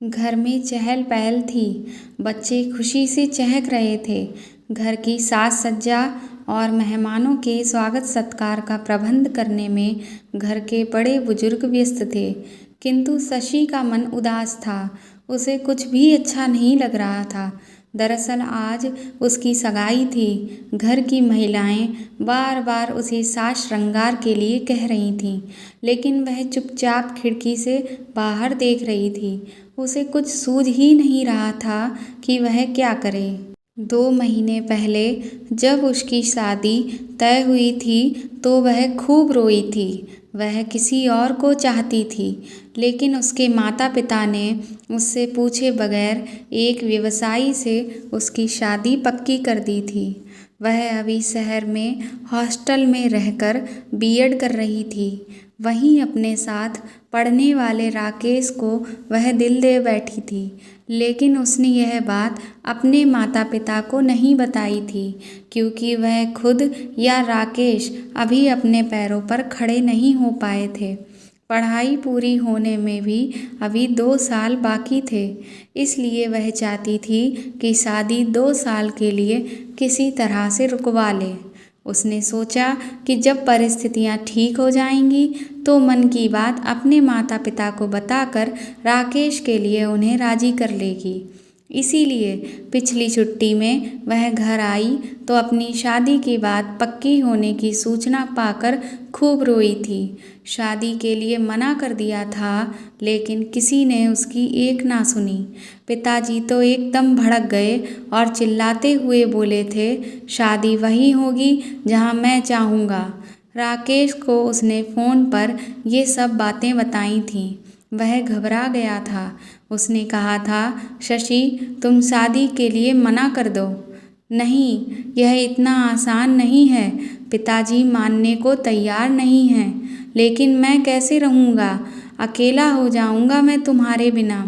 घर में चहल पहल थी। बच्चे खुशी से चहक रहे थे। घर की साज सज्जा और मेहमानों के स्वागत सत्कार का प्रबंध करने में घर के बड़े बुजुर्ग व्यस्त थे। किंतु शशि का मन उदास था। उसे कुछ भी अच्छा नहीं लग रहा था। दरअसल आज उसकी सगाई थी। घर की महिलाएं बार बार उसे साज श्रृंगार के लिए कह रही थीं, लेकिन वह चुपचाप खिड़की से बाहर देख रही थी। उसे कुछ सूझ ही नहीं रहा था कि वह क्या करे। 2 महीने पहले जब उसकी शादी तय हुई थी तो वह खूब रोई थी। वह किसी और को चाहती थी, लेकिन उसके माता पिता ने उससे पूछे बगैर एक व्यवसायी से उसकी शादी पक्की कर दी थी। वह अभी शहर में हॉस्टल में रहकर बीएड कर रही थी। वहीं अपने साथ पढ़ने वाले राकेश को वह दिल दे बैठी थी, लेकिन उसने यह बात अपने माता पिता को नहीं बताई थी, क्योंकि वह खुद या राकेश अभी अपने पैरों पर खड़े नहीं हो पाए थे। पढ़ाई पूरी होने में भी अभी 2 साल बाकी थे, इसलिए वह चाहती थी कि शादी 2 साल के लिए किसी तरह से रुकवा ले। उसने सोचा कि जब परिस्थितियां ठीक हो जाएंगी तो मन की बात अपने माता पिता को बताकर राकेश के लिए उन्हें राजी कर लेगी। इसीलिए पिछली छुट्टी में वह घर आई तो अपनी शादी की बात पक्की होने की सूचना पाकर खूब रोई थी। शादी के लिए मना कर दिया था, लेकिन किसी ने उसकी एक ना सुनी। पिताजी तो एकदम भड़क गए और चिल्लाते हुए बोले थे, शादी वही होगी जहां मैं चाहूँगा। राकेश को उसने फ़ोन पर ये सब बातें बताई थीं। वह घबरा गया था। उसने कहा था, शशि तुम शादी के लिए मना कर दो। नहीं, यह इतना आसान नहीं है। पिताजी मानने को तैयार नहीं हैं, लेकिन मैं कैसे रहूँगा? अकेला हो जाऊँगा मैं तुम्हारे बिना।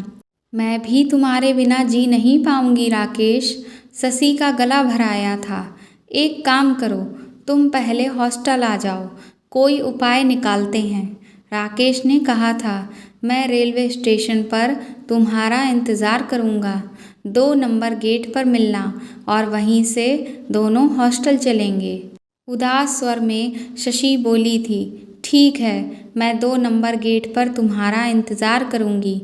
मैं भी तुम्हारे बिना जी नहीं पाऊँगी राकेश। शशि का गला भराया था। एक काम करो, तुम पहले हॉस्टल आ जाओ, कोई उपाय निकालते हैं। राकेश ने कहा था, मैं रेलवे स्टेशन पर तुम्हारा इंतज़ार करूँगा। 2 नंबर गेट पर मिलना और वहीं से दोनों हॉस्टल चलेंगे। उदास स्वर में शशि बोली थी, ठीक है, मैं 2 नंबर गेट पर तुम्हारा इंतज़ार करूँगी।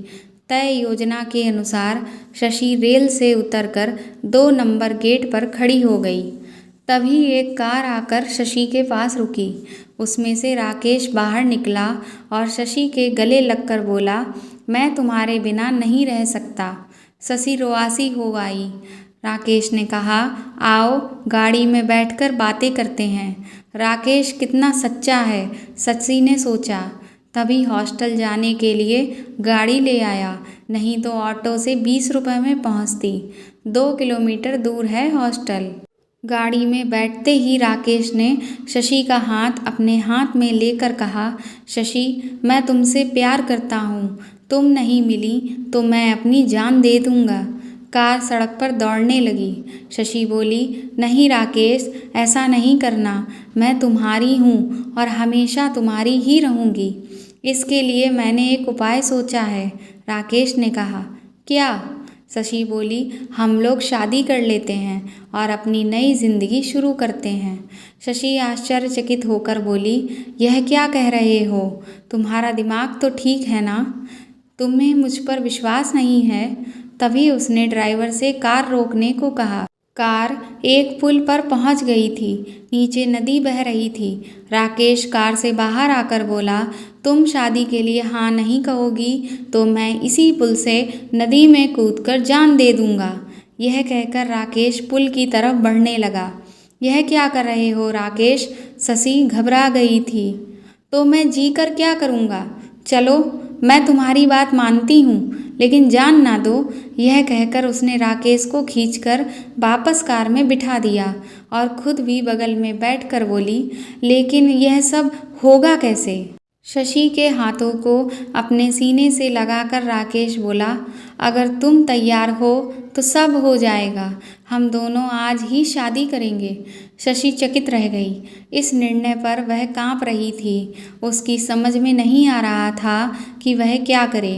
तय योजना के अनुसार शशि रेल से उतरकर 2 नंबर गेट पर खड़ी हो गई। तभी एक कार आकर शशि के पास रुकी। उसमें से राकेश बाहर निकला और शशि के गले लगकर बोला, मैं तुम्हारे बिना नहीं रह सकता। शशि रुआसी हो आई। राकेश ने कहा, आओ गाड़ी में बैठकर बातें करते हैं। राकेश कितना सच्चा है, शशि ने सोचा। तभी हॉस्टल जाने के लिए गाड़ी ले आया, नहीं तो ऑटो से 20 रुपये में पहुंचती। 2 किलोमीटर दूर है हॉस्टल। गाड़ी में बैठते ही राकेश ने शशि का हाथ अपने हाथ में लेकर कहा, शशि मैं तुमसे प्यार करता हूँ, तुम नहीं मिली तो मैं अपनी जान दे दूँगा। कार सड़क पर दौड़ने लगी। शशि बोली, नहीं राकेश, ऐसा नहीं करना। मैं तुम्हारी हूँ और हमेशा तुम्हारी ही रहूँगी। इसके लिए मैंने एक उपाय सोचा है। राकेश ने कहा, क्या? शशि बोली, हम लोग शादी कर लेते हैं और अपनी नई जिंदगी शुरू करते हैं। शशि आश्चर्यचकित होकर बोली, यह क्या कह रहे हो? तुम्हारा दिमाग तो ठीक है ना? तुम्हें मुझ पर विश्वास नहीं है? तभी उसने ड्राइवर से कार रोकने को कहा। कार एक पुल पर पहुंच गई थी। नीचे नदी बह रही थी। राकेश कार से बाहर आकर बोला, तुम शादी के लिए हाँ नहीं कहोगी तो मैं इसी पुल से नदी में कूदकर जान दे दूंगा। यह कहकर राकेश पुल की तरफ बढ़ने लगा। यह क्या कर रहे हो राकेश? शशि घबरा गई थी। तो मैं जी कर क्या करूँगा? चलो, मैं तुम्हारी बात मानती हूँ, लेकिन जान ना दो। यह कहकर उसने राकेश को खींचकर वापस कार में बिठा दिया और खुद भी बगल में बैठकर बोली, लेकिन यह सब होगा कैसे? शशि के हाथों को अपने सीने से लगाकर राकेश बोला, अगर तुम तैयार हो तो सब हो जाएगा। हम दोनों आज ही शादी करेंगे। शशि चकित रह गई। इस निर्णय पर वह कांप रही थी। उसकी समझ में नहीं आ रहा था कि वह क्या करे।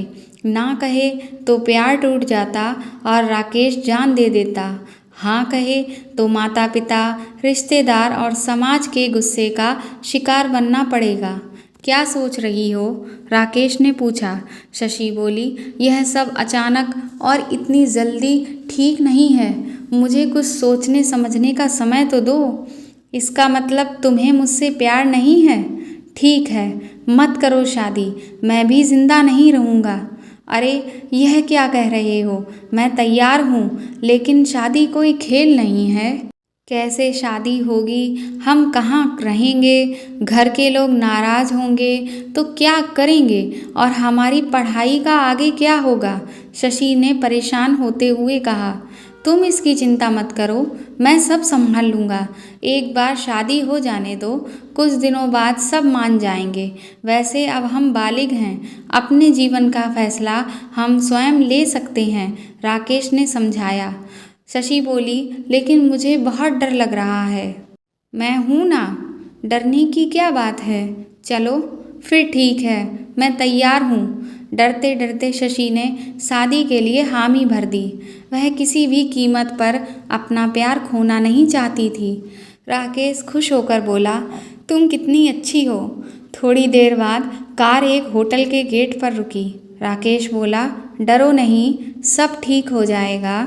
ना कहे तो प्यार टूट जाता और राकेश जान दे देता। हाँ कहे तो माता पिता, रिश्तेदार और समाज के गुस्से का शिकार बनना पड़ेगा। क्या सोच रही हो? राकेश ने पूछा। शशि बोली, यह सब अचानक और इतनी जल्दी ठीक नहीं है। मुझे कुछ सोचने समझने का समय तो दो। इसका मतलब तुम्हें मुझसे प्यार नहीं है? ठीक है, मत करो शादी, मैं भी जिंदा नहीं रहूँगा। अरे यह क्या कह रहे हो? मैं तैयार हूँ, लेकिन शादी कोई खेल नहीं है। कैसे शादी होगी? हम कहाँ रहेंगे? घर के लोग नाराज होंगे तो क्या करेंगे? और हमारी पढ़ाई का आगे क्या होगा? शशि ने परेशान होते हुए कहा। तुम इसकी चिंता मत करो, मैं सब संभाल लूँगा। एक बार शादी हो जाने दो, कुछ दिनों बाद सब मान जाएंगे। वैसे अब हम बालिग हैं, अपने जीवन का फैसला हम स्वयं ले सकते हैं, राकेश ने समझाया। शशि बोली, लेकिन मुझे बहुत डर लग रहा है। मैं हूँ ना, डरने की क्या बात है? चलो फिर ठीक है, मैं तैयार हूँ। डरते डरते शशि ने शादी के लिए हामी भर दी। वह किसी भी कीमत पर अपना प्यार खोना नहीं चाहती थी। राकेश खुश होकर बोला, तुम कितनी अच्छी हो। थोड़ी देर बाद कार एक होटल के गेट पर रुकी। राकेश बोला, डरो नहीं, सब ठीक हो जाएगा।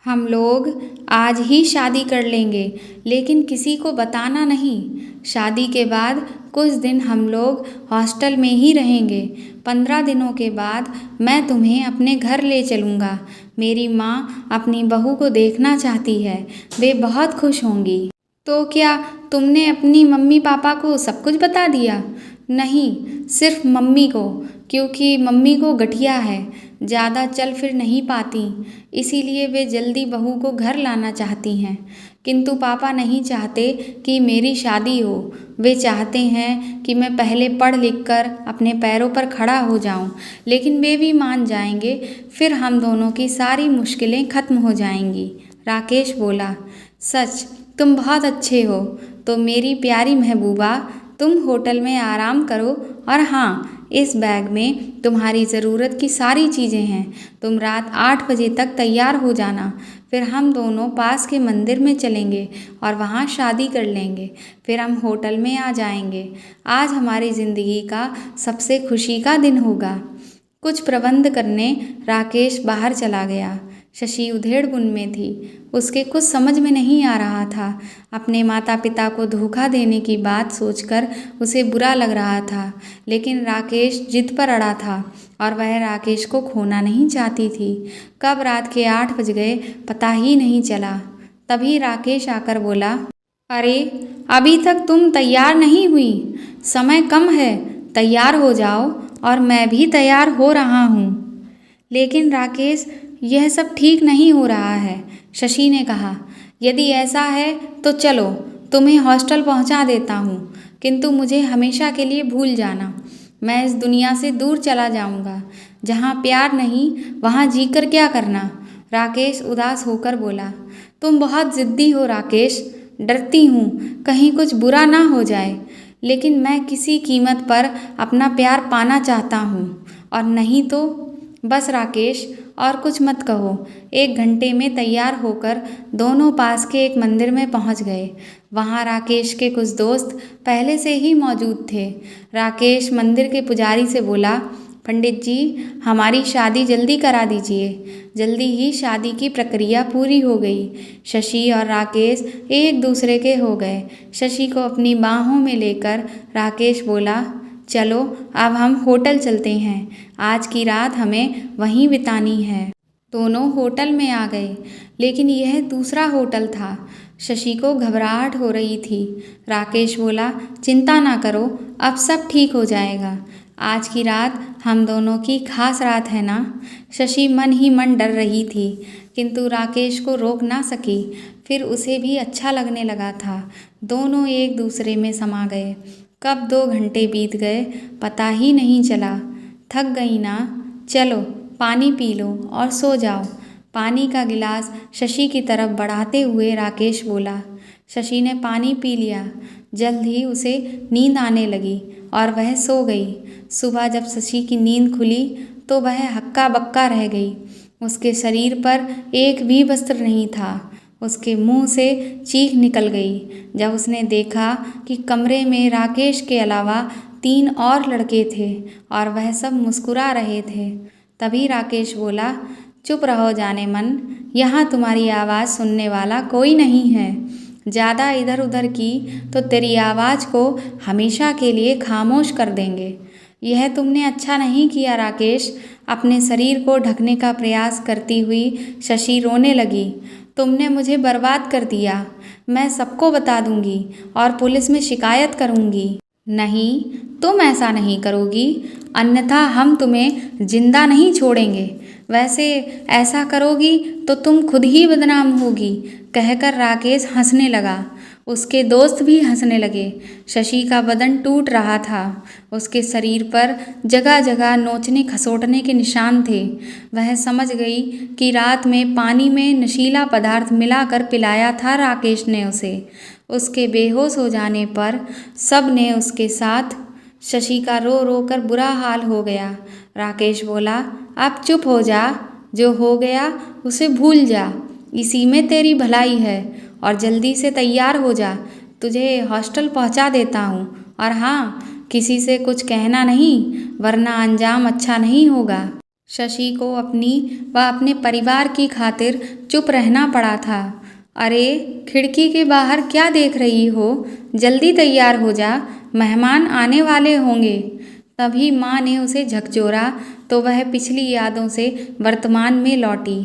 हम लोग आज ही शादी कर लेंगे, लेकिन किसी को बताना नहीं। शादी के बाद कुछ दिन हम लोग हॉस्टल में ही रहेंगे। 15 दिनों के बाद मैं तुम्हें अपने घर ले चलूँगा। मेरी माँ अपनी बहू को देखना चाहती है, वे बहुत खुश होंगी। तो क्या तुमने अपनी मम्मी पापा को सब कुछ बता दिया? नहीं, सिर्फ मम्मी को, क्योंकि मम्मी को गठिया है, ज़्यादा चल फिर नहीं पाती, इसीलिए वे जल्दी बहू को घर लाना चाहती हैं। किंतु पापा नहीं चाहते कि मेरी शादी हो। वे चाहते हैं कि मैं पहले पढ़ लिख कर अपने पैरों पर खड़ा हो जाऊं, लेकिन वे भी मान जाएंगे, फिर हम दोनों की सारी मुश्किलें खत्म हो जाएंगी। राकेश बोला, सच, तुम बहुत अच्छे हो। तो मेरी प्यारी महबूबा, तुम होटल में आराम करो, और हाँ, इस बैग में तुम्हारी ज़रूरत की सारी चीज़ें हैं। तुम रात 8 बजे तक तैयार हो जाना, फिर हम दोनों पास के मंदिर में चलेंगे और वहाँ शादी कर लेंगे। फिर हम होटल में आ जाएंगे। आज हमारी ज़िंदगी का सबसे खुशी का दिन होगा। कुछ प्रबंध करने राकेश बाहर चला गया। शशि उधेड़बुन में थी। उसके कुछ समझ में नहीं आ रहा था। अपने माता पिता को धोखा देने की बात सोचकर उसे बुरा लग रहा था, लेकिन राकेश जिद पर अड़ा था और वह राकेश को खोना नहीं चाहती थी। कब रात के 8 बज गए पता ही नहीं चला। तभी राकेश आकर बोला, अरे अभी तक तुम तैयार नहीं हुई? समय कम है, तैयार हो जाओ। और मैं भी तैयार हो रहा हूँ। लेकिन राकेश, यह सब ठीक नहीं हो रहा है, शशि ने कहा। यदि ऐसा है तो चलो, तुम्हें हॉस्टल पहुंचा देता हूँ, किंतु मुझे हमेशा के लिए भूल जाना। मैं इस दुनिया से दूर चला जाऊंगा। जहाँ प्यार नहीं, वहाँ जीकर क्या करना? राकेश उदास होकर बोला। तुम बहुत ज़िद्दी हो राकेश, डरती हूँ कहीं कुछ बुरा ना हो जाए, लेकिन मैं किसी कीमत पर अपना प्यार पाना चाहता हूँ, और नहीं तो बस राकेश, और कुछ मत कहो। 1 घंटे में तैयार होकर दोनों पास के एक मंदिर में पहुंच गए। वहां राकेश के कुछ दोस्त पहले से ही मौजूद थे। राकेश मंदिर के पुजारी से बोला, पंडित जी, हमारी शादी जल्दी करा दीजिए। जल्दी ही शादी की प्रक्रिया पूरी हो गई। शशि और राकेश एक दूसरे के हो गए। शशि को अपनी बाहों में लेकर राकेश बोला, चलो अब हम होटल चलते हैं, आज की रात हमें वहीं बितानी है। दोनों होटल में आ गए, लेकिन यह दूसरा होटल था। शशि को घबराहट हो रही थी। राकेश बोला, चिंता ना करो, अब सब ठीक हो जाएगा। आज की रात हम दोनों की खास रात है ना? शशि मन ही मन डर रही थी, किंतु राकेश को रोक ना सकी। फिर उसे भी अच्छा लगने लगा था। दोनों एक दूसरे में समा गए। कब 2 घंटे बीत गए पता ही नहीं चला। थक गई ना? चलो पानी पी लो और सो जाओ। पानी का गिलास शशि की तरफ बढ़ाते हुए राकेश बोला। शशि ने पानी पी लिया। जल्द ही उसे नींद आने लगी और वह सो गई। सुबह जब शशि की नींद खुली तो वह हक्का बक्का रह गई। उसके शरीर पर एक भी वस्त्र नहीं था। उसके मुंह से चीख निकल गई जब उसने देखा कि कमरे में राकेश के अलावा 3 और लड़के थे और वह सब मुस्कुरा रहे थे। तभी राकेश बोला, चुप रहो जाने मन, यहाँ तुम्हारी आवाज़ सुनने वाला कोई नहीं है। ज़्यादा इधर उधर की तो तेरी आवाज़ को हमेशा के लिए खामोश कर देंगे। यह तुमने अच्छा नहीं किया राकेश। अपने शरीर को ढकने का प्रयास करती हुई शशि रोने लगी। तुमने मुझे बर्बाद कर दिया। मैं सबको बता दूंगी और पुलिस में शिकायत करूंगी। नहीं, तुम ऐसा नहीं करोगी, अन्यथा हम तुम्हें जिंदा नहीं छोड़ेंगे। वैसे ऐसा करोगी तो तुम खुद ही बदनाम होगी, कहकर राकेश हंसने लगा। उसके दोस्त भी हंसने लगे। शशि का बदन टूट रहा था। उसके शरीर पर जगह जगह नोचने खसोटने के निशान थे। वह समझ गई कि रात में पानी में नशीला पदार्थ मिलाकर पिलाया था राकेश ने उसे। उसके बेहोश हो जाने पर सब ने उसके साथ शशि का रो रो कर बुरा हाल हो गया। राकेश बोला, अब चुप हो जा, जो हो गया उसे भूल जा। इसी में तेरी भलाई है और जल्दी से तैयार हो जा। तुझे हॉस्टल पहुंचा देता हूँ। और हाँ, किसी से कुछ कहना नहीं, वरना अंजाम अच्छा नहीं होगा। शशि को अपनी व अपने परिवार की खातिर चुप रहना पड़ा था। अरे, खिड़की के बाहर क्या देख रही हो? जल्दी तैयार हो जा, मेहमान आने वाले होंगे। तभी माँ ने उसे झकझोरा तो वह पिछली यादों से वर्तमान में लौटी।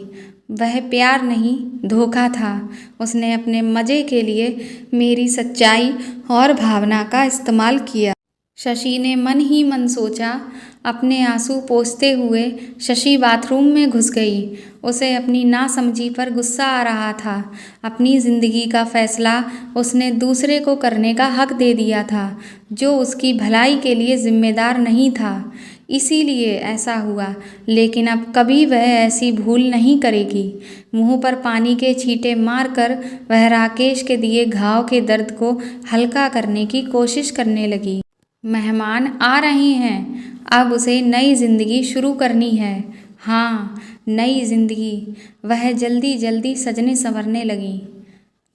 वह प्यार नहीं, धोखा था। उसने अपने मज़े के लिए मेरी सच्चाई और भावना का इस्तेमाल किया। शशि ने मन ही मन सोचा। अपने आंसू पोंछते हुए शशि बाथरूम में घुस गई। उसे अपनी नासमझी पर गुस्सा आ रहा था। अपनी ज़िंदगी का फैसला उसने दूसरे को करने का हक दे दिया था, जो उसकी भलाई के लिए जिम्मेदार नहीं था। इसीलिए ऐसा हुआ, लेकिन अब कभी वह ऐसी भूल नहीं करेगी। मुंह पर पानी के छींटे मारकर वह राकेश के दिए घाव के दर्द को हल्का करने की कोशिश करने लगी। मेहमान आ रहे हैं, अब उसे नई जिंदगी शुरू करनी है। हाँ, नई जिंदगी। वह जल्दी जल्दी सजने संवरने लगी।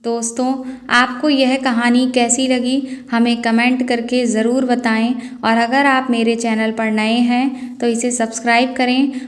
दोस्तों, आपको यह कहानी कैसी लगी हमें कमेंट करके ज़रूर बताएं और अगर आप मेरे चैनल पर नए हैं तो इसे सब्सक्राइब करें